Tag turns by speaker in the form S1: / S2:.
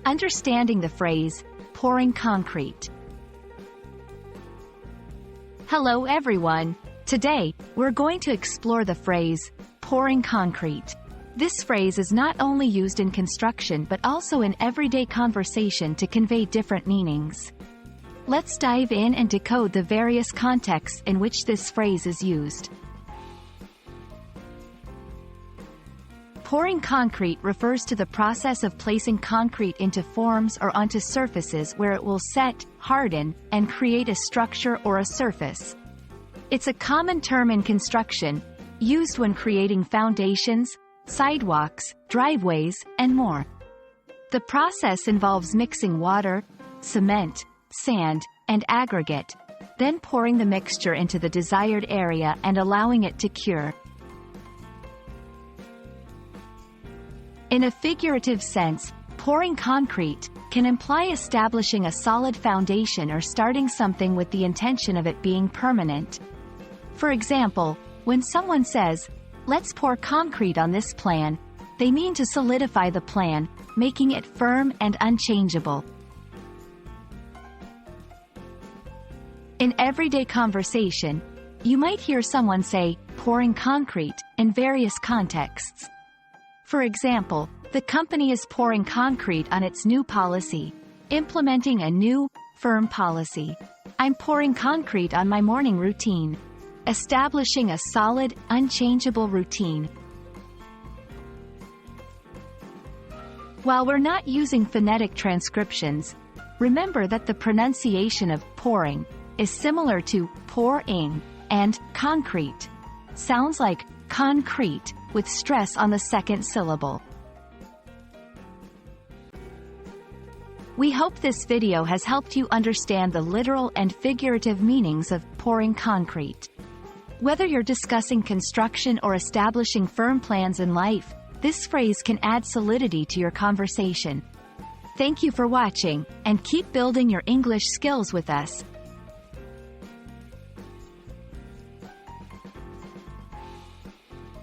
S1: Understanding the phrase, pouring concrete. Hello everyone. Today, we're going to explore the phrase, pouring concrete. This phrase is not only used in construction but also in everyday conversation to convey different meanings. Let's dive in and decode the various contexts in which this phrase is used. Pouring concrete refers to the process of placing concrete into forms or onto surfaces where it will set, harden, and create a structure or a surface. It's a common term in construction, used when creating foundations, sidewalks, driveways, and more. The process involves mixing water, cement, sand, and aggregate, then pouring the mixture into the desired area and allowing it to cure. In a figurative sense, pouring concrete can imply establishing a solid foundation or starting something with the intention of it being permanent. For example, when someone says, "Let's pour concrete on this plan," they mean to solidify the plan, making it firm and unchangeable. In everyday conversation, you might hear someone say, pouring concrete, in various contexts. For example, the company is pouring concrete on its new policy, implementing a new, firm policy. I'm pouring concrete on my morning routine, establishing a solid, unchangeable routine. While we're not using phonetic transcriptions, remember that the pronunciation of pouring is similar to pour-ing and concrete. Sounds like concrete, with stress on the second syllable. We hope this video has helped you understand the literal and figurative meanings of pouring concrete. Whether you're discussing construction or establishing firm plans in life, this phrase can add solidity to your conversation. Thank you for watching, and keep building your English skills with us.